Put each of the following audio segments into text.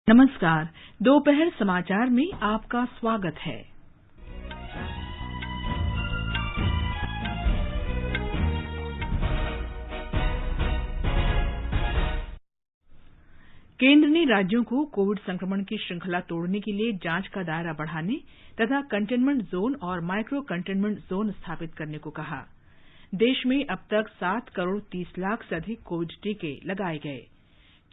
नमस्कार। दोपहर समाचार में आपका स्वागत है। केंद्र ने राज्यों को कोविड संक्रमण की श्रृंखला तोड़ने के लिए जांच का दायरा बढ़ाने तथा कंटेनमेंट जोन और माइक्रो कंटेनमेंट जोन स्थापित करने को कहा। देश में अब तक 7 करोड़ 30 लाख से अधिक कोविड टीके लगाए गए।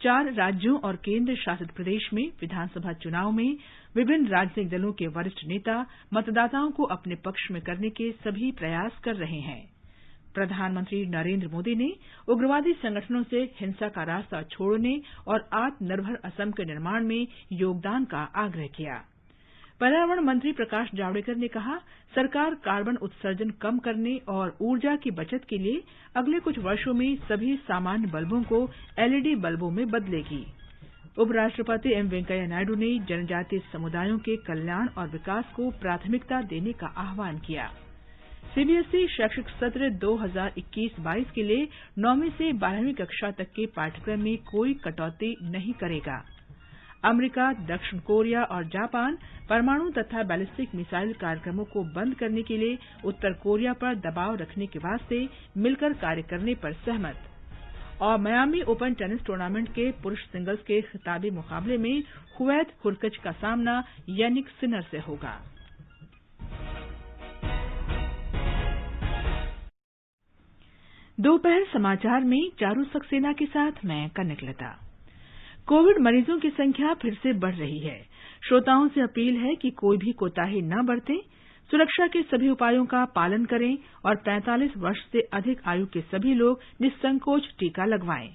4 राज्यों और केंद्र शासित प्रदेश में विधानसभा चुनाव में विभिन्न राजनीतिक दलों के वरिष्ठ नेता मतदाताओं को अपने पक्ष में करने के सभी प्रयास कर रहे हैं। प्रधानमंत्री नरेंद्र मोदी ने उग्रवादी संगठनों से हिंसा का रास्ता छोड़ने और आत्मनिर्भर असम के निर्माण में योगदान का आग्रह किया। पर्यावरण मंत्री प्रकाश जावड़ेकर ने कहा, सरकार कार्बन उत्सर्जन कम करने और ऊर्जा की बचत के लिए अगले कुछ वर्षों में सभी सामान्य बल्बों को एलईडी बल्बों में बदलेगी। उपराष्ट्रपति एम वेंकैया नायडू ने जनजातीय समुदायों के कल्याण और विकास को प्राथमिकता देने का आह्वान किया। सीबीएसई शैक्षिक सत्र 2021-22 के लिए 9वीं से 12वीं कक्षा तक के पाठ्यक्रम में कोई कटौती नहीं करेगा। अमेरिका, दक्षिण कोरिया और जापान परमाणु तथा बैलिस्टिक मिसाइल कार्यक्रमों को बंद करने के लिए उत्तर कोरिया पर दबाव रखने के वास्ते मिलकर कार्य करने पर सहमत। और मियामी ओपन टेनिस टूर्नामेंट के पुरुष सिंगल्स के खिताबी मुकाबले में हुवैत हुरकच का सामना यानिक सिनर से होगा। दोपहर समाचार में चारू सक्सेना के साथ मैं कनकलता। कोविड मरीजों की संख्या फिर से बढ़ रही है। श्रोताओं से अपील है कि कोई भी कोताही न बरतें, सुरक्षा के सभी उपायों का पालन करें और 45 वर्ष से अधिक आयु के सभी लोग निसंकोच टीका लगवाएं।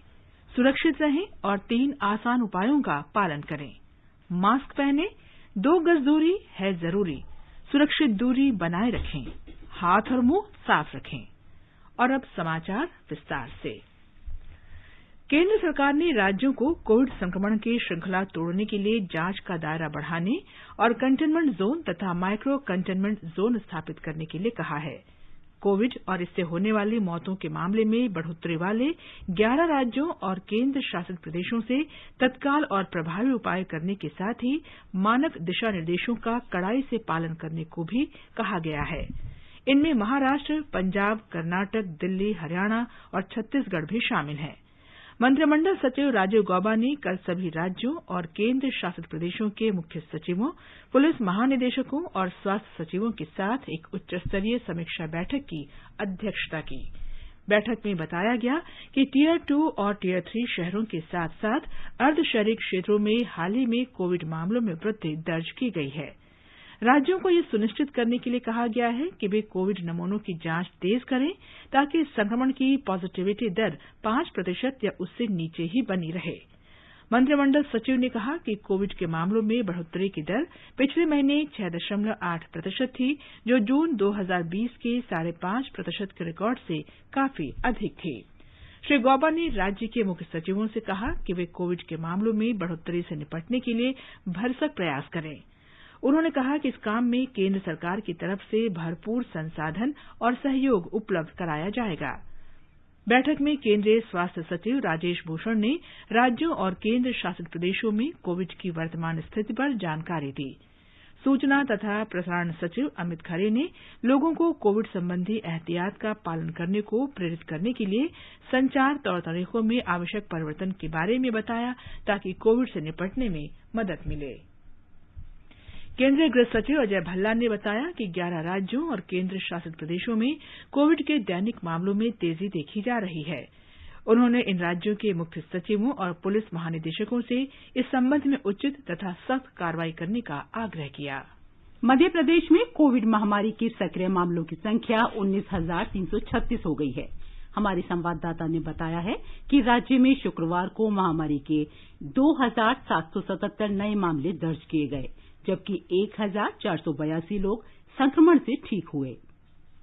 सुरक्षित रहें और 3 आसान उपायों का पालन करें। मास्क पहनें, 2 गज दूरी है जरूरी, सुरक्षित दूरी बनाए रखें, हाथ और मुंह साफ रखें। और अब समाचार विस्तार से। केंद्र सरकार ने राज्यों को कोविड संक्रमण की श्रृंखला तोड़ने के लिए जांच का दायरा बढ़ाने और कंटेनमेंट जोन तथा माइक्रो कंटेनमेंट जोन स्थापित करने के लिए कहा है। कोविड और इससे होने वाली मौतों के मामले में बढ़ोतरी वाले 11 राज्यों और केंद्र शासित प्रदेशों से तत्काल और प्रभावी उपाय करने के साथ ही मानक दिशा निर्देशों का कड़ाई से पालन करने को भी कहा गया है। इनमें महाराष्ट्र, पंजाब, कर्नाटक, दिल्ली, हरियाणा और छत्तीसगढ़ भी शामिल हैं। मंत्रिमंडल सचिव राजीव गौबा ने कल सभी राज्यों और केंद्र शासित प्रदेशों के मुख्य सचिवों, पुलिस महानिदेशकों और स्वास्थ्य सचिवों के साथ एक उच्चस्तरीय समीक्षा बैठक की अध्यक्षता की। बैठक में बताया गया कि टियर 2 और टियर 3 शहरों के साथ साथ अर्धशहरी क्षेत्रों में हाल ही में कोविड मामलों में वृद्धि दर्ज की गई है। राज्यों को यह सुनिश्चित करने के लिए कहा गया है कि वे कोविड नमूनों की जांच तेज करें ताकि संक्रमण की पॉजिटिविटी दर 5% या उससे नीचे ही बनी रहे। मंत्रिमंडल सचिव ने कहा कि कोविड के मामलों में बढ़ोतरी की दर पिछले महीने 6.8% थी, जो जून 2020 के 5.5% के रिकॉर्ड से काफी अधिक थी। श्री गौबा ने राज्य के मुख्य सचिवों से कहा कि वे कोविड के मामलों में बढ़ोतरी से निपटने के लिए भरसक प्रयास करें। उन्होंने कहा कि इस काम में केंद्र सरकार की तरफ से भरपूर संसाधन और सहयोग उपलब्ध कराया जाएगा। बैठक में केंद्रीय स्वास्थ्य सचिव राजेश भूषण ने राज्यों और केंद्र शासित प्रदेशों में कोविड की वर्तमान स्थिति पर जानकारी दी। सूचना तथा प्रसारण सचिव अमित खरे ने लोगों को कोविड संबंधी एहतियात का पालन करने को प्रेरित करने के लिए संचार तौर तरीकों में आवश्यक परिवर्तन के बारे में बताया ताकि कोविड से निपटने में मदद मिले। केंद्रीय गृह सचिव अजय भल्ला ने बताया कि 11 राज्यों और केंद्र शासित प्रदेशों में कोविड के दैनिक मामलों में तेजी देखी जा रही है। उन्होंने इन राज्यों के मुख्य सचिवों और पुलिस महानिदेशकों से इस संबंध में उचित तथा सख्त कार्रवाई करने का आग्रह किया। मध्य प्रदेश में कोविड महामारी के सक्रिय मामलों की संख्या 19,336 हो गई है। हमारे संवाददाता ने बताया है कि राज्य में शुक्रवार को महामारी के 2,777 नए मामले दर्ज किए गए, जबकि 1,482 लोग संक्रमण से ठीक हुए।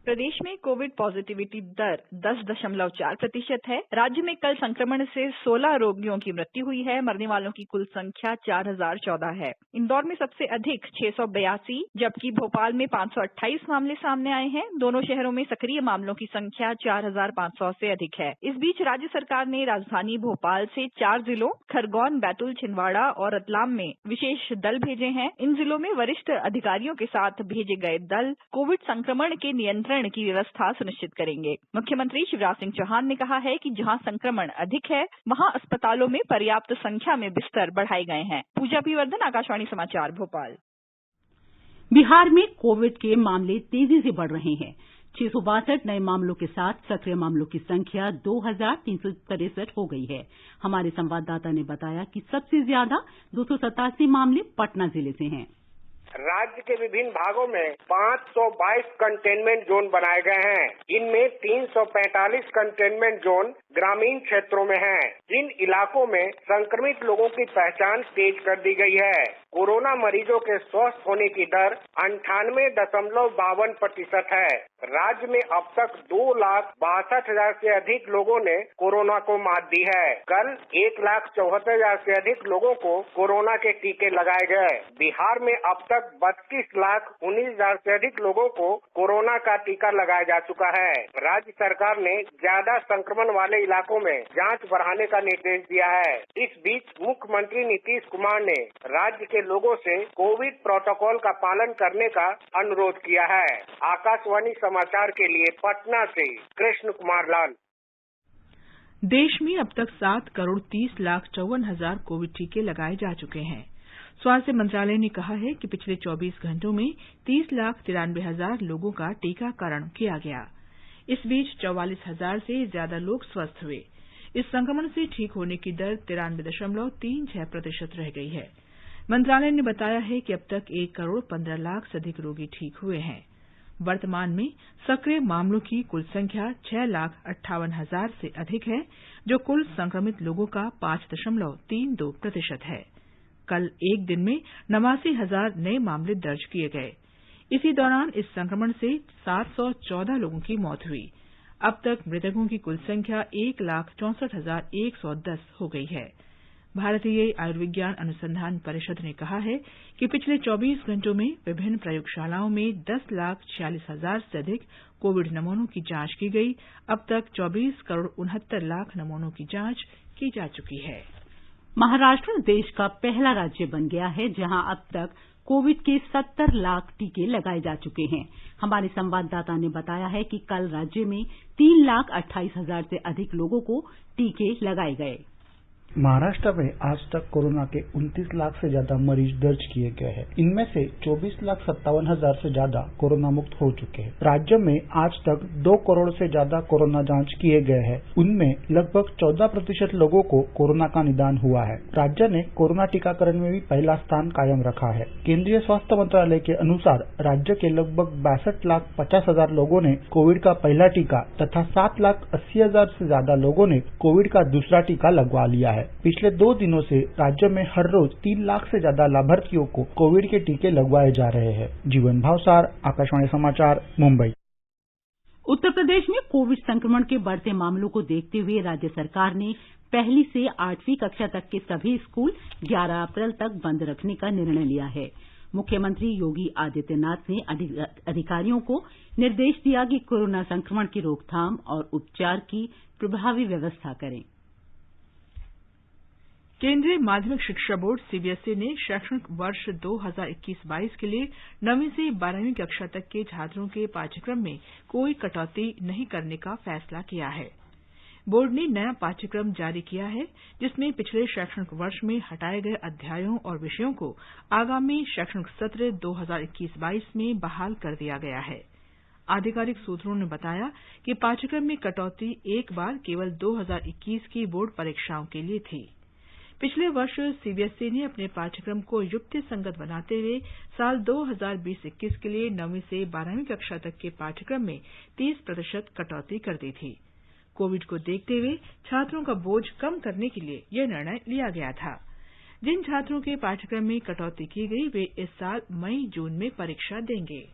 प्रदेश में कोविड पॉजिटिविटी दर 10.4% है। राज्य में कल संक्रमण से 16 रोगियों की मृत्यु हुई है। मरने वालों की कुल संख्या 4014 है। इंदौर में सबसे अधिक 682, जबकि भोपाल में 528 मामले सामने आए हैं। दोनों शहरों में सक्रिय मामलों की संख्या 4500 से अधिक है। इस बीच राज्य सरकार ने राजधानी भोपाल से 4 जिलों खरगोन, बैतूल, छिंदवाड़ा और रतलाम में विशेष दल भेजे हैं। इन जिलों में वरिष्ठ अधिकारियों के साथ भेजे गए दल कोविड संक्रमण के नियंत्रण की व्यवस्था सुनिश्चित करेंगे। मुख्यमंत्री शिवराज सिंह चौहान ने कहा है कि जहां संक्रमण अधिक है वहां अस्पतालों में पर्याप्त संख्या में बिस्तर बढ़ाए गए हैं। पूजा पीवर्धन, आकाशवाणी समाचार, भोपाल। बिहार में कोविड के मामले तेजी से बढ़ रहे हैं। 662 नए मामलों के साथ सक्रिय मामलों की संख्या 2363 हो गई है। हमारे संवाददाता ने बताया कि सबसे ज्यादा 287 मामले पटना जिले से हैं। राज्य के विभिन्न भागों में 522 कंटेनमेंट जोन बनाए गए हैं। इनमें 345 कंटेनमेंट जोन ग्रामीण क्षेत्रों में हैं। इन इलाकों में संक्रमित लोगों की पहचान तेज कर दी गई है। कोरोना मरीजों के स्वस्थ होने की दर 98.52% है। राज्य में अब तक 2,62,000 से अधिक लोगों ने कोरोना को मात दी है। कल 1,74,000 से अधिक लोगों को कोरोना के टीके लगाए गए। बिहार में अब तक 32,19,000 से अधिक लोगों को कोरोना का टीका लगाया जा चुका है। राज्य सरकार ने ज्यादा संक्रमण वाले इलाकों में जांच बढ़ाने का निर्देश दिया है। इस बीच मुख्यमंत्री नीतीश कुमार ने राज्य के लोगों से कोविड प्रोटोकॉल का पालन करने का अनुरोध किया है। आकाशवाणी समाचार के लिए पटना से कृष्ण कुमार लाल। देश में अब तक 7,30,54,000 कोविड टीके लगाए जा चुके हैं। स्वास्थ्य मंत्रालय ने कहा है कि पिछले 24 घंटों में 30,93,000 लोगों का टीकाकरण किया गया। इस बीच 44,000 से ज्यादा लोग स्वस्थ हुए। इस संक्रमण से ठीक होने की दर 93.36% रह गई है। मंत्रालय ने बताया है कि अब तक 1,15,00,000 से अधिक रोगी ठीक हुए हैं। वर्तमान में सक्रिय मामलों की कुल संख्या 6,58,000 से अधिक है, जो कुल संक्रमित लोगों का 5.32% है। कल एक दिन में 89,000 नए मामले दर्ज किए गए। इसी दौरान इस संक्रमण से 714 लोगों की मौत हुई। अब तक मृतकों की कुल संख्या 1,64,110 हो गई है। भारतीय आयुर्विज्ञान अनुसंधान परिषद ने कहा है कि पिछले 24 घंटों में विभिन्न प्रयोगशालाओं में 10,46,000 से अधिक कोविड नमूनों की जांच की गई। अब तक 24,69,00,000 नमूनों की जांच की जा चुकी है। महाराष्ट्र देश का पहला राज्य बन गया है जहां अब तक कोविड के 70 लाख टीके लगाए जा चुके हैं। हमारे संवाददाता ने बताया है कि कल राज्य में 3,28,000 से अधिक लोगों को टीके लगाए गए। महाराष्ट्र में आज तक कोरोना के 29 लाख से ज्यादा मरीज दर्ज किए गए हैं। इनमें से 24,57,000 से ज्यादा कोरोना मुक्त हो चुके हैं। राज्य में आज तक 2 करोड़ से ज्यादा कोरोना जांच किए गए हैं। उनमें लगभग 14% लोगों को कोरोना का निदान हुआ है। राज्य ने कोरोना टीकाकरण में भी पहला स्थान कायम रखा है। केंद्रीय स्वास्थ्य मंत्रालय के अनुसार राज्य के लगभग 62,50,000 लोगों ने कोविड का पहला टीका तथा 7,80,000 से ज्यादा लोगों ने कोविड का दूसरा टीका लगवा लिया है। पिछले 2 दिनों से राज्य में हर रोज 3 लाख से ज्यादा लाभार्थियों को कोविड के टीके लगवाए जा रहे हैं। जीवन भावसार, आकाशवाणी समाचार, मुंबई। उत्तर प्रदेश में कोविड संक्रमण के बढ़ते मामलों को देखते हुए राज्य सरकार ने 1ली से 8वीं कक्षा तक के सभी स्कूल 11 अप्रैल तक बंद रखने का निर्णय लिया है। मुख्यमंत्री योगी आदित्यनाथ ने अधिकारियों को निर्देश दिया कि कोरोना संक्रमण की रोकथाम और उपचार की प्रभावी व्यवस्था करें। केंद्रीय माध्यमिक शिक्षा बोर्ड सीबीएसई ने शैक्षणिक वर्ष 2021-22 के लिए 9वीं से 12वीं कक्षा तक के छात्रों के पाठ्यक्रम में कोई कटौती नहीं करने का फैसला किया है। बोर्ड ने नया पाठ्यक्रम जारी किया है, जिसमें पिछले शैक्षणिक वर्ष में हटाए गए अध्यायों और विषयों को आगामी शैक्षणिक सत्र 2021-22 में बहाल कर दिया गया है। आधिकारिक सूत्रों ने बताया कि पाठ्यक्रम में कटौती एक बार केवल 2021 की बोर्ड परीक्षाओं के लिए थी। पिछले वर्ष सीबीएसई ने अपने पाठ्यक्रम को युक्तिसंगत बनाते हुए साल 2020-21 के लिए 9वीं से 12वीं कक्षा तक के पाठ्यक्रम में 30% कटौती कर दी थी। कोविड को देखते हुए छात्रों का बोझ कम करने के लिए यह निर्णय लिया गया था। जिन छात्रों के पाठ्यक्रम में कटौती की गई वे इस साल मई-जून में परीक्षा देंगे।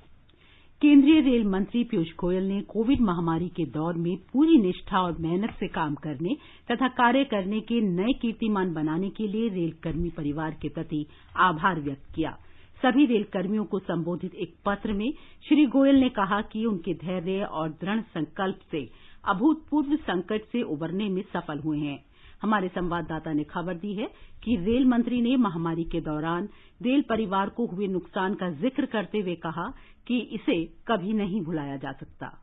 केंद्रीय रेल मंत्री पीयूष गोयल ने कोविड महामारी के दौर में पूरी निष्ठा और मेहनत से काम करने तथा कार्य करने के नए कीर्तिमान बनाने के लिए रेलकर्मी परिवार के प्रति आभार व्यक्त किया। सभी रेलकर्मियों को संबोधित एक पत्र में श्री गोयल ने कहा कि उनके धैर्य और दृढ़ संकल्प से अभूतपूर्व संकट से उबरने में सफल हुए हैं। हमारे संवाददाता ने खबर दी है कि रेल मंत्री ने महामारी के दौरान रेल परिवार को हुए नुकसान का जिक्र करते हुए कहा कि इसे कभी नहीं भुलाया जा सकता।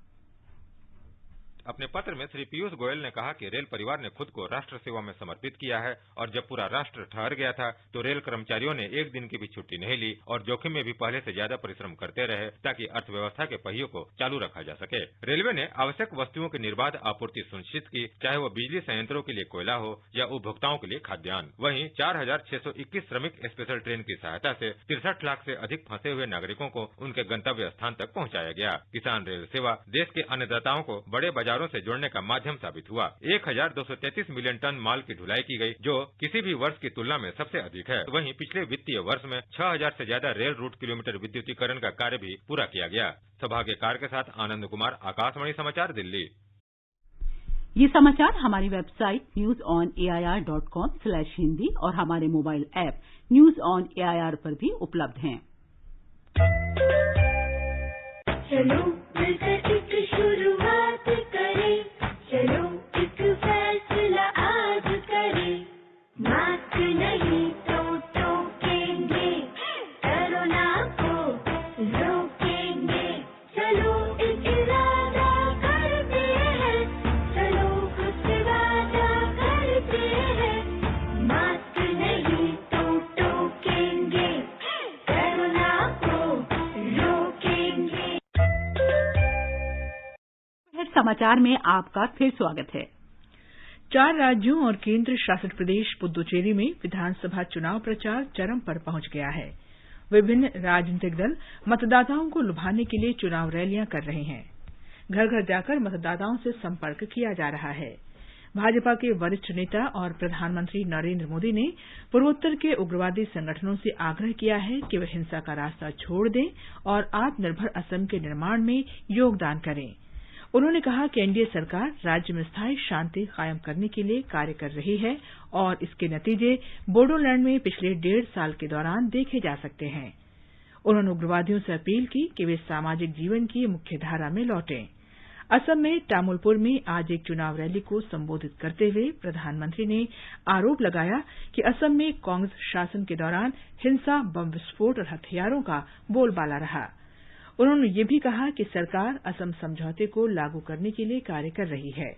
अपने पत्र में श्री पीयूष गोयल ने कहा कि रेल परिवार ने खुद को राष्ट्र सेवा में समर्पित किया है और जब पूरा राष्ट्र ठहर गया था तो रेल कर्मचारियों ने एक दिन की भी छुट्टी नहीं ली और जोखिम में भी पहले से ज्यादा परिश्रम करते रहे ताकि अर्थव्यवस्था के पहियों को चालू रखा जा सके। रेलवे ने आवश्यक वस्तुओं की निर्बाध आपूर्ति सुनिश्चित की, चाहे वो बिजली संयंत्रों के लिए कोयला हो या उपभोक्ताओं के लिए खाद्यान्न। वहीं 4,621 श्रमिक स्पेशल ट्रेन की सहायता से 63 लाख से अधिक फंसे हुए नागरिकों को उनके गंतव्य स्थान तक पहुंचाया गया। किसान रेल सेवा देश के अन्नदाताओं को बड़े बाजारों से जोड़ने का माध्यम साबित हुआ। 1,233 मिलियन टन माल की ढुलाई की गई, जो किसी भी वर्ष की तुलना में सबसे अधिक है। वहीं पिछले वित्तीय वर्ष में 6,000 से ज्यादा रेल रूट किलोमीटर विद्युतीकरण का कार्य भी पूरा किया गया। सौभाग्य कार के साथ आनंद कुमार, आकाशवाणी समाचार, दिल्ली। ये समाचार हमारी वेबसाइट newsonair.com/hindi और हमारे mobile app news on AIR पर भी उपलब्ध हैं। चलो मिलकर एक शुरुआत करें, चलो एक फैसला आज करें, मास्क नहीं तो टोकेंगे, कोरोना को रोकेंगे, चलो एक इरादा करते हैं, चलो खुद से वादा करते हैं, मास्क नहीं तो टोकेंगे, कोरोना को रोकेंगे। समाचार में आपका फिर स्वागत है। 4 राज्यों और केंद्र शासित प्रदेश पुद्दुचेरी में विधानसभा चुनाव प्रचार चरम पर पहुंच गया है। विभिन्न राजनीतिक दल मतदाताओं को लुभाने के लिए चुनाव रैलियां कर रहे हैं। घर घर जाकर मतदाताओं से संपर्क किया जा रहा है। भाजपा के वरिष्ठ नेता और प्रधानमंत्री नरेंद्र मोदी ने पूर्वोत्तर के उग्रवादी संगठनों से आग्रह किया है कि वे हिंसा का रास्ता छोड़ दें और आत्मनिर्भर असम के निर्माण में योगदान करें। उन्होंने कहा कि एनडीए सरकार राज्य में स्थायी शांति कायम करने के लिए कार्य कर रही है और इसके नतीजे बोडोलैंड में पिछले 1.5 साल के दौरान देखे जा सकते हैं। उन्होंने उग्रवादियों से अपील की कि वे सामाजिक जीवन की मुख्यधारा में लौटें। असम में तामुलपुर में आज एक चुनाव रैली को संबोधित करते हुए प्रधानमंत्री ने आरोप लगाया कि असम में कांग्रेस शासन के दौरान हिंसा, बम विस्फोट और हथियारों का बोलबाला रहा। उन्होंने ये भी कहा कि सरकार असम समझौते को लागू करने के लिए कार्य कर रही है।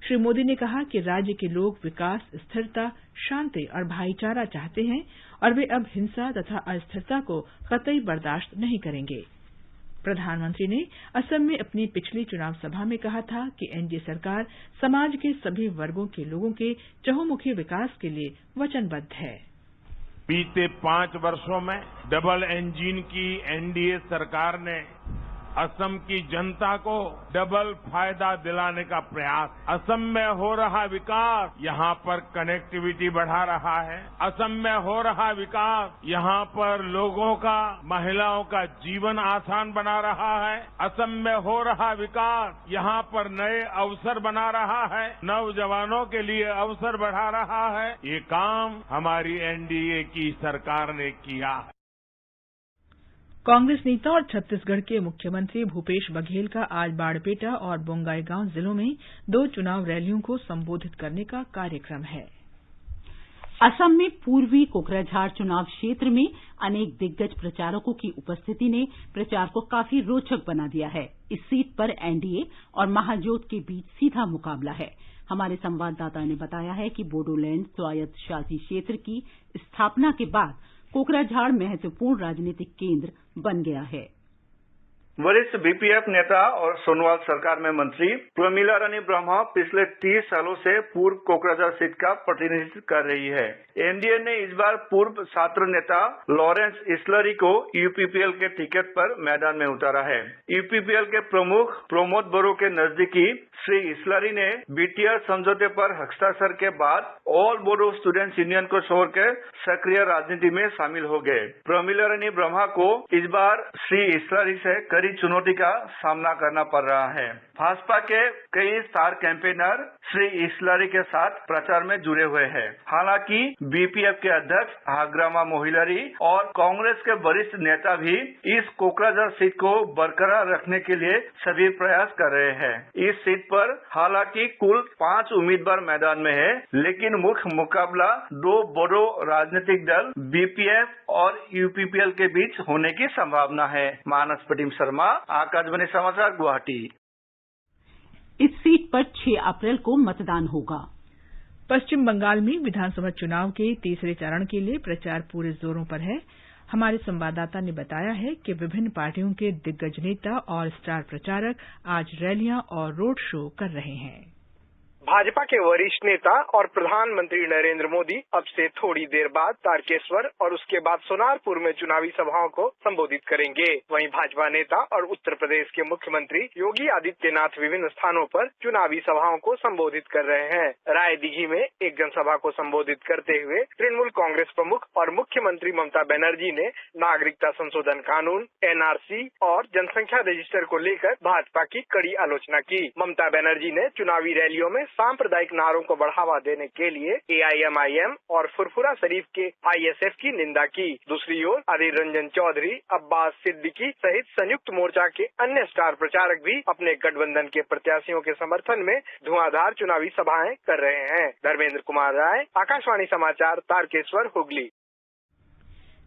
श्री मोदी ने कहा कि राज्य के लोग विकास, स्थिरता, शांति और भाईचारा चाहते हैं और वे अब हिंसा तथा अस्थिरता को कतई बर्दाश्त नहीं करेंगे। प्रधानमंत्री ने असम में अपनी पिछली चुनाव सभा में कहा था कि एनडीए सरकार समाज के सभी वर्गों के लोगों के चहुमुखी विकास के लिए वचनबद्ध है। बीते 5 वर्षों में डबल इंजन की एनडीए सरकार ने असम की जनता को डबल फायदा दिलाने का प्रयास। असम में हो रहा विकास यहाँ पर कनेक्टिविटी बढ़ा रहा है। असम में हो रहा विकास यहाँ पर लोगों का, महिलाओं का जीवन आसान बना रहा है। असम में हो रहा विकास यहाँ पर नए अवसर बना रहा है, नौजवानों के लिए अवसर बढ़ा रहा है। ये काम हमारी एनडीए की सरकार ने किया है। कांग्रेस नेता और छत्तीसगढ़ के मुख्यमंत्री भूपेश बघेल का आज बाड़पेटा और बोंगाईगांव जिलों में 2 चुनाव रैलियों को संबोधित करने का कार्यक्रम है। असम में पूर्वी कोकराझार चुनाव क्षेत्र में अनेक दिग्गज प्रचारकों की उपस्थिति ने प्रचार को काफी रोचक बना दिया है। इस सीट पर एनडीए और महाजोत के बीच सीधा मुकाबला है। हमारे संवाददाता ने बताया है कि बोडोलैंड स्वायत्त शासी क्षेत्र की स्थापना के बाद कोकराझार महत्वपूर्ण राजनीतिक केंद्र बन गया है। वरिष्ठ बीपीएफ नेता और सोनोवाल सरकार में मंत्री प्रमिला रानी ब्रह्मा पिछले 30 सालों से पूर्व कोकराझार सीट का प्रतिनिधित्व कर रही है। एनडीए ने इस बार पूर्व छात्र नेता लॉरेंस इस्लरी को यूपीपीएल के टिकट पर मैदान में उतारा है। यूपीपीएल के प्रमुख प्रमोद बोरो के नजदीकी श्री इस्लरी ने बीटीआर समझौते पर हस्ताक्षर के बाद ऑल बोडो स्टूडेंट्स यूनियन को छोड़कर सक्रिय राजनीति में शामिल हो गए। प्रमिला रानी ब्रह्मा को इस बार श्री इस्लरी से करीब बड़ी चुनौती का सामना करना पड़ रहा है। भाजपा के कई स्टार कैंपेनर श्री इसलारी के साथ प्रचार में जुड़े हुए हैं। हालांकि बीपीएफ के अध्यक्ष हाग्रामा मोहिलारी और कांग्रेस के वरिष्ठ नेता भी इस कोकराझार सीट को बरकरार रखने के लिए सभी प्रयास कर रहे हैं। इस सीट पर हालांकि कुल 5 उम्मीदवार मैदान में है, लेकिन मुख्य मुकाबला 2 बड़ो राजनीतिक दल बीपीएफ और यूपीपीएल के बीच होने की संभावना है। मानस प्रतिम शर्मा, आकाशवाणी समाचार, गुवाहाटी। इस सीट पर 6 अप्रैल को मतदान होगा। पश्चिम बंगाल में विधानसभा चुनाव के तीसरे चरण के लिए प्रचार पूरे जोरों पर है। हमारे संवाददाता ने बताया है कि विभिन्न पार्टियों के दिग्गज नेता और स्टार प्रचारक आज रैलियां और रोड शो कर रहे हैं। भाजपा के वरिष्ठ नेता और प्रधानमंत्री नरेंद्र मोदी अब से थोड़ी देर बाद तारकेश्वर और उसके बाद सोनारपुर में चुनावी सभाओं को संबोधित करेंगे। वहीं भाजपा नेता और उत्तर प्रदेश के मुख्यमंत्री योगी आदित्यनाथ विभिन्न स्थानों पर चुनावी सभाओं को संबोधित कर रहे हैं। रायदिघी में एक जनसभा को संबोधित करते हुए तृणमूल कांग्रेस प्रमुख और मुख्यमंत्री ममता बनर्जी ने नागरिकता संशोधन कानून, एनआरसी और जनसंख्या रजिस्टर को लेकर भाजपा की कड़ी आलोचना की। ममता बनर्जी ने चुनावी रैलियों में सांप्रदायिक नारों को बढ़ावा देने के लिए एआईएमआईएम और फुरफुरा शरीफ के आईएसएफ की निंदा की। दूसरी ओर अधीर रंजन चौधरी, अब्बास सिद्दीकी सहित संयुक्त मोर्चा के अन्य स्टार प्रचारक भी अपने गठबंधन के प्रत्याशियों के समर्थन में धुआंधार चुनावी सभाएं कर रहे हैं। धर्मेंद्र कुमार राय, आकाशवाणी समाचार, तारकेश्वर, हुगली।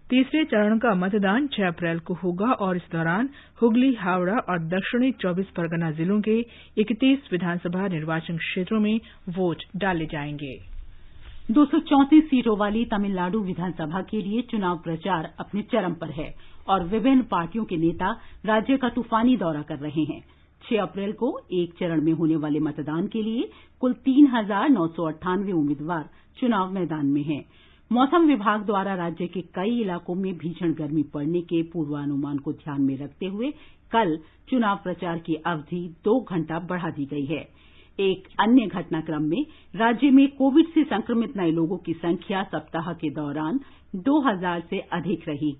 तीसरे चरण का मतदान 6 अप्रैल को होगा और इस दौरान हुगली, हावड़ा और दक्षिणी 24 परगना जिलों के 31 विधानसभा निर्वाचन क्षेत्रों में वोट डाले जाएंगे। 234 सीटों वाली तमिलनाडु विधानसभा के लिए चुनाव प्रचार अपने चरम पर है और विभिन्न पार्टियों के नेता राज्य का तूफानी दौरा कर रहे हैं। 6 अप्रैल को एक चरण में होने वाले मतदान के लिए कुल 3,998 उम्मीदवार चुनाव मैदान में हैं। मौसम विभाग द्वारा राज्य के कई इलाकों में भीषण गर्मी पड़ने के पूर्वानुमान को ध्यान में रखते हुए कल चुनाव प्रचार की अवधि 2 घंटा बढ़ा दी गई है। एक अन्य घटनाक्रम में राज्य में कोविड से संक्रमित नए लोगों की संख्या सप्ताह के दौरान 2000 से अधिक रही।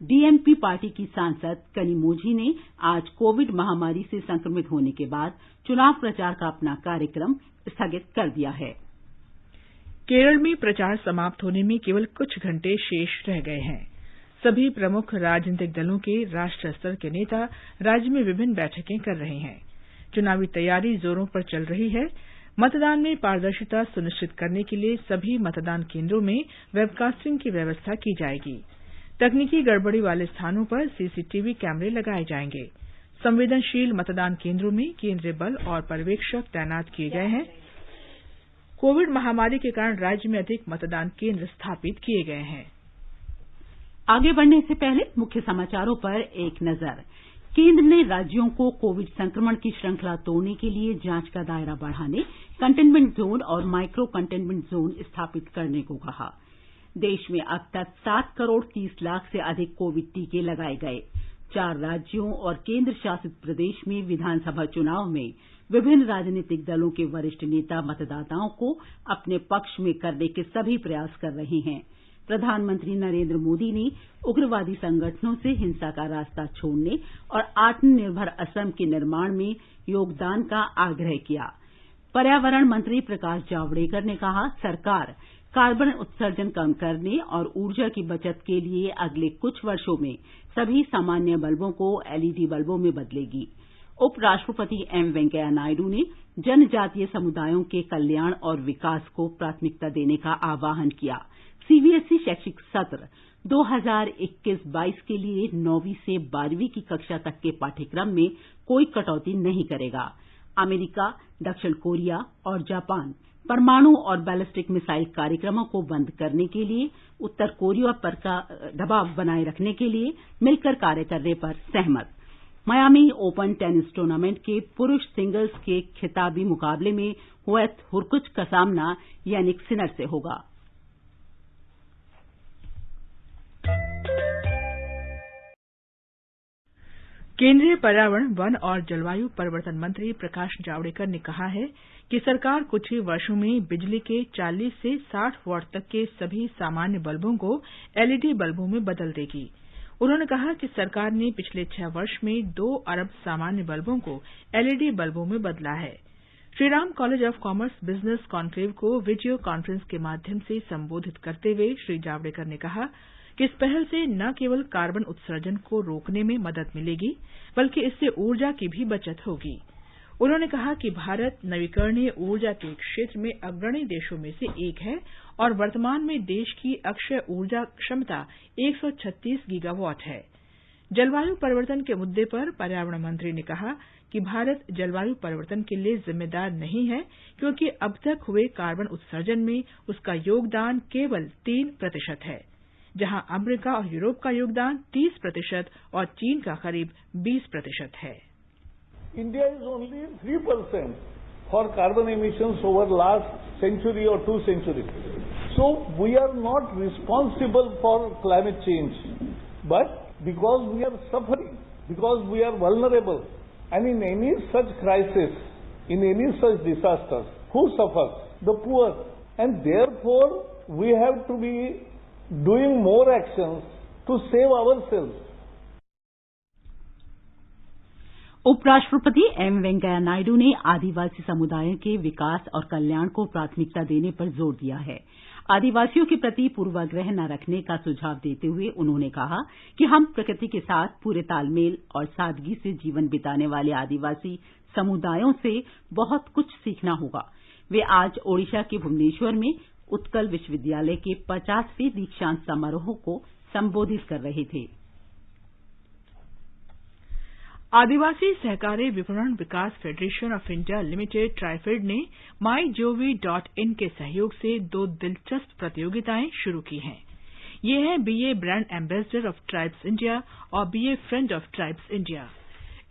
डीएमपी पार्टी की सांसद कनिमोझी ने आज कोविड महामारी से संक्रमित होने के बाद चुनाव प्रचार का अपना कार्यक्रम स्थगित कर दिया है। केरल में प्रचार समाप्त होने में केवल कुछ घंटे शेष रह गए हैं। सभी प्रमुख राजनीतिक दलों के राष्ट्रीय स्तर के नेता राज्य में विभिन्न बैठकें कर रहे हैं। चुनावी तैयारी जोरों पर चल रही है। मतदान में पारदर्शिता सुनिश्चित करने के लिए सभी मतदान केंद्रों में वेबकास्टिंग की व्यवस्था की जाएगी। तकनीकी गड़बड़ी वाले स्थानों पर सीसीटीवी कैमरे लगाए जाएंगे। संवेदनशील मतदान केंद्रों में केंद्रीय बल और पर्यवेक्षक तैनात किए गए हैं। कोविड महामारी के कारण राज्य में अधिक मतदान केंद्र स्थापित किए गए हैं। आगे बढ़ने से पहले मुख्य समाचारों पर एक नजर। केंद्र ने राज्यों को कोविड संक्रमण की श्रृंखला तोड़ने के लिए जांच का दायरा बढ़ाने, कंटेनमेंट जोन और माइक्रो कंटेनमेंट जोन स्थापित करने को कहा। देश में अब तक 7 करोड़ 30 लाख से अधिक कोविड टीके लगाए गए। 4 राज्यों और केंद्र शासित प्रदेश में विधानसभा चुनाव में विभिन्न राजनीतिक दलों के वरिष्ठ नेता मतदाताओं को अपने पक्ष में करने के सभी प्रयास कर रहे हैं। प्रधानमंत्री नरेंद्र मोदी ने उग्रवादी संगठनों से हिंसा का रास्ता छोड़ने और आत्मनिर्भर असम के निर्माण में योगदान का आग्रह किया। पर्यावरण मंत्री प्रकाश जावड़ेकर ने कहा, सरकार कार्बन उत्सर्जन कम करने और ऊर्जा की बचत के लिए अगले कुछ वर्षों में सभी सामान्य बल्बों को एलईडी बल्बों में बदलेगी। उपराष्ट्रपति एम वेंकैया नायडू ने जनजातीय समुदायों के कल्याण और विकास को प्राथमिकता देने का आह्वान किया। सीबीएसई शैक्षिक सत्र 2021-22 के लिए 9वीं से 12वीं की कक्षा तक के पाठ्यक्रम में कोई कटौती नहीं करेगा। अमेरिका, दक्षिण कोरिया और जापान परमाणु और बैलिस्टिक मिसाइल कार्यक्रमों को बंद करने के लिए उत्तर कोरिया पर दबाव बनाए रखने के लिए मिलकर कार्य करने पर सहमत। मियामी ओपन टेनिस टूर्नामेंट के पुरुष सिंगल्स के खिताबी मुकाबले में हुएत हुरकुच का सामना यानिक सिनर से होगा। केंद्रीय पर्यावरण, वन और जलवायु परिवर्तन मंत्री प्रकाश जावड़ेकर ने कहा है कि सरकार कुछ ही वर्षों में बिजली के 40 से 60 वाट तक के सभी सामान्य बल्बों को एलईडी बल्बों में बदल देगी। उन्होंने कहा कि सरकार ने पिछले 6 वर्ष में 2 अरब सामान्य बल्बों को एलईडी बल्बों में बदला है। Shriram college of commerce business conclave को वीडियो कॉन्फ्रेंस के माध्यम से संबोधित करते हुए श्री जावड़ेकर ने कहा कि इस पहल से न केवल कार्बन उत्सर्जन को रोकने में मदद मिलेगी, बल्कि इससे ऊर्जा की भी बचत होगी। उन्होंने कहा कि भारत नवीकरणीय ऊर्जा के क्षेत्र में अग्रणी देशों में से एक है और वर्तमान में देश की अक्षय ऊर्जा क्षमता 136 गीगावाट है। जलवायु परिवर्तन के मुद्दे पर पर्यावरण मंत्री ने कहा कि भारत जलवायु परिवर्तन के लिए जिम्मेदार नहीं है, क्योंकि अब तक हुए कार्बन उत्सर्जन में उसका योगदान केवल 3% है, जहां अमेरिका और यूरोप का योगदान 30% और चीन का करीब 20% है। India is only 3% for carbon emissions over last century or 2 centuries. So we are not responsible for climate change. But because we are suffering, because we are vulnerable, and in any such crisis, in any such disasters, who suffers? The poor. And therefore, we have to be doing more actions to save ourselves. उपराष्ट्रपति M Venkaiah Naidu ने आदिवासी समुदायों के विकास और कल्याण को प्राथमिकता देने पर जोर दिया है। आदिवासियों के प्रति पूर्वाग्रह न रखने का सुझाव देते हुए उन्होंने कहा कि हम प्रकृति के साथ पूरे तालमेल और सादगी से जीवन बिताने वाले आदिवासी समुदायों से बहुत कुछ सीखना होगा। वे आज ओडिशा के भुवनेश्वर में उत्कल विश्वविद्यालय के 50वें दीक्षांत समारोह को संबोधित कर रहे थे। आदिवासी सहकारी विपणन विकास federation of India limited TRIFED ने mygov.in के सहयोग से 2 दिलचस्प प्रतियोगिताएं शुरू की हैं। ये हैं be a brand ambassador of tribes India और be a friend of tribes India.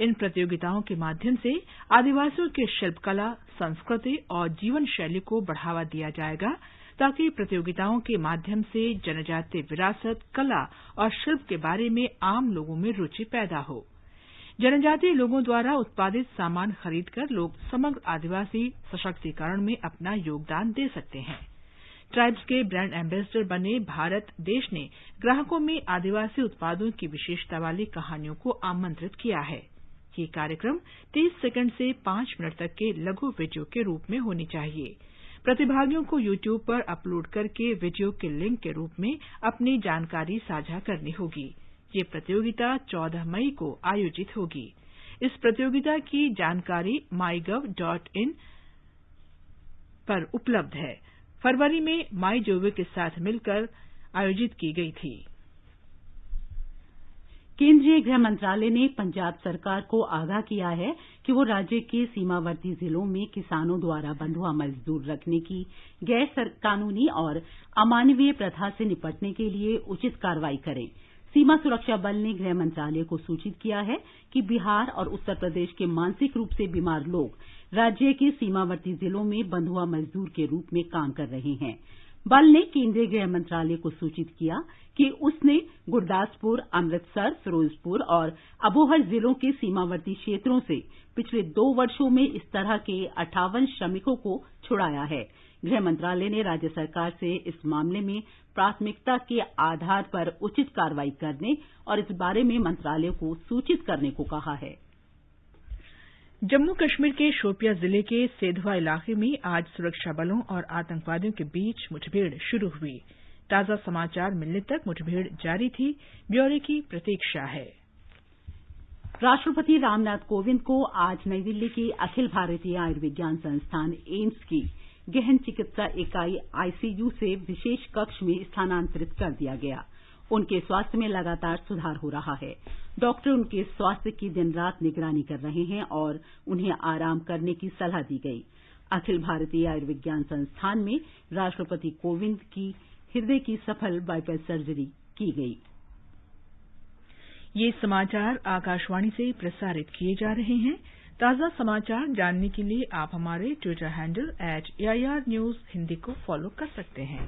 इन प्रतियोगिताओं के माध्यम से आदिवासियों की शिल्पकला, संस्कृति और जीवन शैली को बढ़ावा दिया जाएगा, ताकि प्रतियोगिताओं के माध्यम से जनजातीय विरासत, कला और शिल्प के बारे में आम लोगों में रुचि पैदा हो। जनजातीय लोगों द्वारा उत्पादित सामान खरीदकर लोग समग्र आदिवासी सशक्तिकरण में अपना योगदान दे सकते हैं। ट्राइब्स के ब्रांड एम्बेसडर बने भारत देश ने ग्राहकों में आदिवासी उत्पादों की विशेषता वाली कहानियों को आमंत्रित किया है। ये कार्यक्रम 30 सेकंड से 5 मिनट तक के लघु वीडियो के रूप में होनी चाहिए। प्रतिभागियों को यूट्यूब पर अपलोड करके वीडियो के लिंक के रूप में अपनी जानकारी साझा करनी होगी। ये प्रतियोगिता 14 मई को आयोजित होगी। इस प्रतियोगिता की जानकारी mygov.in पर उपलब्ध है। फरवरी में माईगोव के साथ मिलकर आयोजित की गई थी। केंद्रीय गृह मंत्रालय ने पंजाब सरकार को आगाह किया है कि वो राज्य के सीमावर्ती जिलों में किसानों द्वारा बंधुआ मजदूर रखने की गैर कानूनी और अमानवीय प्रथा से निपटने के लिए उचित कार्रवाई करें। सीमा सुरक्षा बल ने गृह मंत्रालय को सूचित किया है कि बिहार और उत्तर प्रदेश के मानसिक रूप से बीमार लोग राज्य के सीमावर्ती जिलों में बंधुआ मजदूर के रूप में काम कर रहे हैं। बल ने केंद्रीय गृह मंत्रालय को सूचित किया कि उसने गुरदासपुर, अमृतसर, फिरोजपुर और अबोहर जिलों के सीमावर्ती क्षेत्रों से पिछले 2 वर्षों में इस तरह के 58 श्रमिकों को छुड़ाया है। गृह मंत्रालय ने राज्य सरकार से इस मामले में प्राथमिकता के आधार पर उचित कार्रवाई करने और इस बारे में मंत्रालय को सूचित करने को कहा है। जम्मू कश्मीर के शोपियां जिले के सेधवा इलाके में आज सुरक्षा बलों और आतंकवादियों के बीच मुठभेड़ शुरू हुई। ताजा समाचार मिलने तक मुठभेड़ जारी थी। ब्यौरे की प्रतीक्षा है। राष्ट्रपति रामनाथ कोविंद को आज नई दिल्ली के अखिल भारतीय आयुर्विज्ञान संस्थान एम्स की गहन चिकित्सा इकाई आईसीयू से विशेष कक्ष में स्थानांतरित कर दिया गया। उनके स्वास्थ्य में लगातार सुधार हो रहा है। डॉक्टर उनके स्वास्थ्य की दिन रात निगरानी कर रहे हैं और उन्हें आराम करने की सलाह दी गई। अखिल भारतीय आयुर्विज्ञान संस्थान में राष्ट्रपति कोविंद की हृदय की सफल बाईपास सर्जरी की गई। ये समाचार आकाशवाणी से प्रसारित किए जा रहे हैं। ताजा समाचार जानने के लिए आप हमारे Twitter handle @AIR News Hindi को फॉलो कर सकते हैं।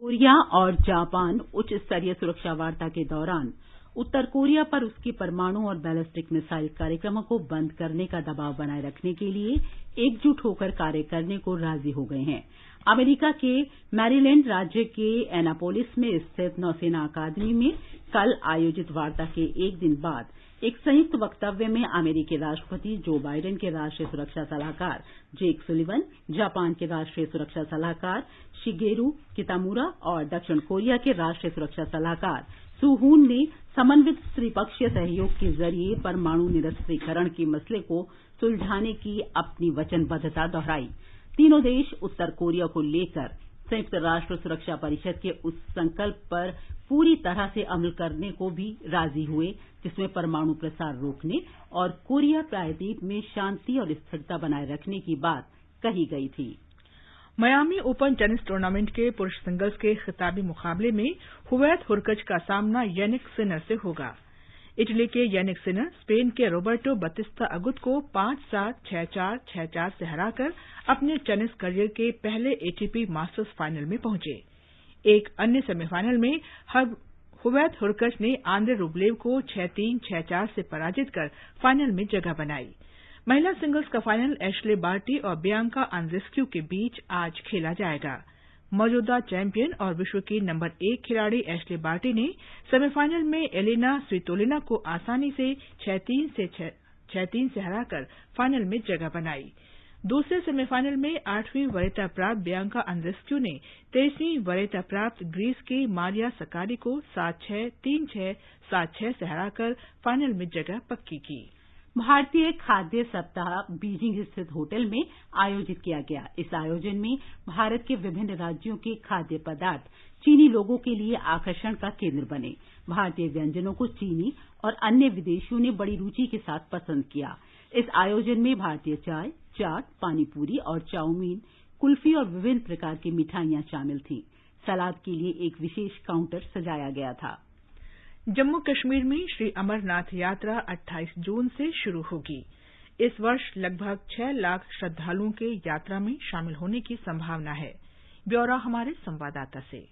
कोरिया और जापान उच्च स्तरीय सुरक्षा वार्ता के दौरान उत्तर कोरिया पर उसके परमाणु और बैलिस्टिक मिसाइल कार्यक्रमों को बंद करने का दबाव बनाए रखने के लिए एकजुट होकर कार्य करने को राजी हो गए हैं। अमेरिका के मैरीलैंड राज्य के एनापोलिस में स्थित नौसेना अकादमी में कल आयोजित वार्ता के एक दिन बाद एक संयुक्त वक्तव्य में अमेरिकी राष्ट्रपति जो बाइडेन के राष्ट्रीय सुरक्षा सलाहकार जेक सुलिवन, जापान के राष्ट्रीय सुरक्षा सलाहकार शिगेरू कितामुरा और दक्षिण कोरिया के राष्ट्रीय सुरक्षा सलाहकार सू हून ने समन्वित त्रिपक्षीय सहयोग के जरिए परमाणु निरस्त्रीकरण के मसले को सुलझाने की अपनी वचनबद्धता दोहराई। तीनों देश उत्तर कोरिया को लेकर संयुक्त राष्ट्र सुरक्षा परिषद के उस संकल्प पर पूरी तरह से अमल करने को भी राजी हुए जिसमें परमाणु प्रसार रोकने और कोरिया प्रायद्वीप में शांति और स्थिरता बनाए रखने की बात कही गई थी। मियामी ओपन टेनिस टूर्नामेंट के पुरुष सिंगल्स के खिताबी मुकाबले में हुवैत हुरकज का सामना यानिक सिनर से होगा। इटली के यानिक सिनर स्पेन के रोबर्टो बतिस्ता अगुत को 5-7, 6-4, 6-4 से हराकर अपने टेनिस करियर के पहले एटीपी मास्टर्स फाइनल में पहुंचे। एक अन्य सेमीफाइनल में हुवैत हुरकज ने आंद्रे रूबलेव को 6-3, 6-4 से पराजित कर फाइनल में जगह बनाई। महिला सिंगल्स का फाइनल एश्ले बार्टी और बियांका आंद्रेस्क्यू के बीच आज खेला जाएगा। मौजूदा चैंपियन और विश्व की नंबर 1 खिलाड़ी एश्ले बार्टी ने सेमीफाइनल में एलिना स्वितोलिना को आसानी से 6-3 से हराकर फाइनल में जगह बनाई। दूसरे सेमीफाइनल में 8वीं वरीयता प्राप्त बियांका आंद्रेस्क्यू ने 23वीं वरीयता प्राप्त ग्रीस की मारिया सक्कारी को 7-6, 3-6, 7-6 से हराकर फाइनल में जगह पक्की की। भारतीय खाद्य सप्ताह बीजिंग स्थित होटल में आयोजित किया गया। इस आयोजन में भारत के विभिन्न राज्यों के खाद्य पदार्थ चीनी लोगों के लिए आकर्षण का केंद्र बने। भारतीय व्यंजनों को चीनी और अन्य विदेशियों ने बड़ी रुचि के साथ पसंद किया। इस आयोजन में भारतीय चाय, चाट, पानीपुरी और चाउमीन, कुल्फी और विभिन्न प्रकार की मिठाइयां शामिल थीं। सलाद के लिए एक विशेष काउंटर सजाया गया था। जम्मू कश्मीर में श्री अमरनाथ यात्रा 28 जून से शुरू होगी। इस वर्ष लगभग 6 लाख श्रद्धालुओं के यात्रा में शामिल होने की संभावना है। ब्यौरा हमारे संवाददाता से।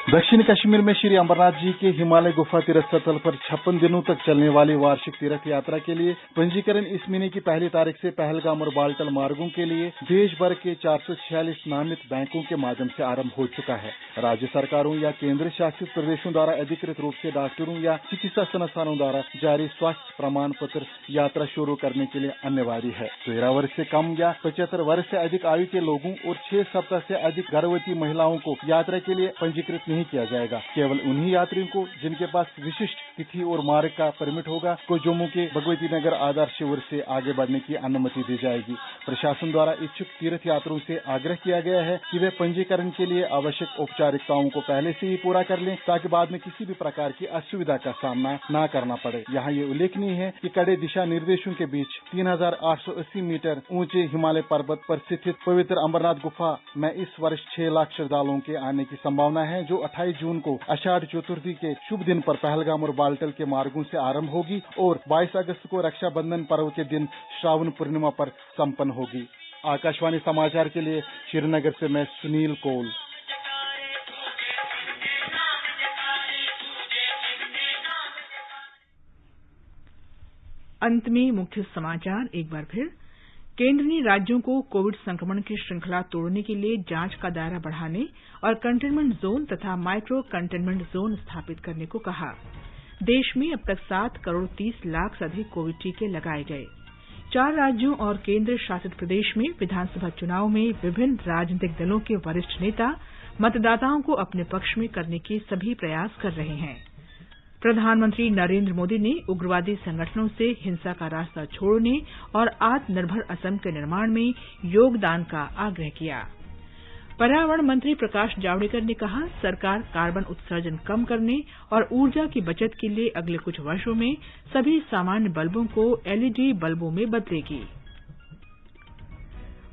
दक्षिण कश्मीर में श्री अमरनाथ जी के हिमालय गुफा तीर्थ स्थल पर 56 दिनों तक चलने वाली वार्षिक तीर्थ यात्रा के लिए पंजीकरण इस महीने की पहली तारीख से पहलगाम और बाल्टल मार्गों के लिए देश भर के 446 नामित बैंकों के माध्यम से आरंभ हो चुका है। राज्य सरकारों या केंद्र शासित प्रदेशों द्वारा अधिकृत रूप से डॉक्टरों या चिकित्सा संस्थानों द्वारा जारी स्वास्थ्य प्रमाण पत्र यात्रा शुरू करने के लिए अनिवार्य है। 13 वर्ष से कम या 75 वर्ष से अधिक आयु के लोगों और 6 सप्ताह से अधिक गर्भवती महिलाओं को यात्रा के लिए पंजीकृत नहीं किया जाएगा। केवल उन्हीं यात्रियों को जिनके पास विशिष्ट तिथि और मार्ग का परमिट होगा को जम्मू के भगवती नगर आधार शिविर से आगे बढ़ने की अनुमति दी जाएगी। प्रशासन द्वारा इच्छुक तीर्थ यात्रियों से आग्रह किया गया है कि वे पंजीकरण के लिए आवश्यक औपचारिकताओं को पहले से ही पूरा कर लें ताकि बाद में किसी भी प्रकार की असुविधा का सामना न करना पड़े। यहाँ ये उल्लेखनीय है कि कड़े दिशा निर्देशों के बीच 3880 मीटर ऊंचे हिमालय पर्वत पर स्थित पवित्र अमरनाथ गुफा में इस वर्ष 6 लाख श्रद्धालुओं के आने की संभावना है, जो 28 जून को आषाढ़ चतुर्थी के शुभ दिन पर पहलगाम और बाल्टल के मार्गों से आरंभ होगी और 22 अगस्त को रक्षाबंधन पर्व के दिन श्रावण पूर्णिमा पर संपन्न होगी। आकाशवाणी समाचार के लिए श्रीनगर से मैं सुनील कौल। अंत में मुख्य समाचार एक बार फिर। केंद्र ने राज्यों को कोविड संक्रमण की श्रृंखला तोड़ने के लिए जांच का दायरा बढ़ाने और कंटेनमेंट जोन तथा माइक्रो कंटेनमेंट जोन स्थापित करने को कहा। देश में अब तक 7 करोड़ 30 लाख से अधिक कोविड टीके लगाए गए। 4 राज्यों और केंद्र शासित प्रदेश में विधानसभा चुनाव में विभिन्न राजनीतिक दलों के वरिष्ठ नेता मतदाताओं को अपने पक्ष में करने के सभी प्रयास कर रहे हैं। प्रधानमंत्री नरेंद्र मोदी ने उग्रवादी संगठनों से हिंसा का रास्ता छोड़ने और आत्मनिर्भर असम के निर्माण में योगदान का आग्रह किया। पर्यावरण मंत्री प्रकाश जावड़ेकर ने कहा, सरकार कार्बन उत्सर्जन कम करने और ऊर्जा की बचत के लिए अगले कुछ वर्षों में सभी सामान्य बल्बों को एलईडी बल्बों में बदलेगी।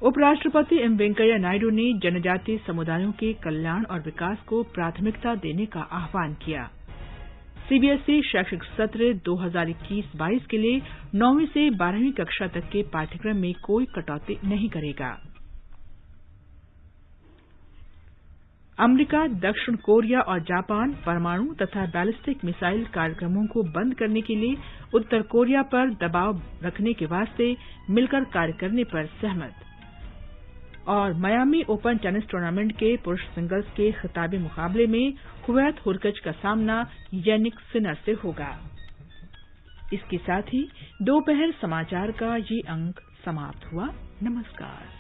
उपराष्ट्रपति एम वेंकैया नायडू ने जनजातीय समुदायों के कल्याण और विकास को प्राथमिकता देने का आह्वान किया। सीबीएसई शैक्षिक सत्र 2021-22 के लिए 9वीं से 12वीं कक्षा तक के पाठ्यक्रम में कोई कटौती नहीं करेगा। अमेरिका, दक्षिण कोरिया और जापान परमाणु तथा बैलिस्टिक मिसाइल कार्यक्रमों को बंद करने के लिए उत्तर कोरिया पर दबाव रखने के वास्ते मिलकर कार्य करने पर सहमत। और मियामी ओपन टेनिस टूर्नामेंट के पुरुष सिंगल्स के खिताबी मुकाबले में हुवैत हुरकज का सामना यानिक सिनर से होगा। इसके साथ ही दोपहर समाचार का ये अंक समाप्त हुआ। नमस्कार।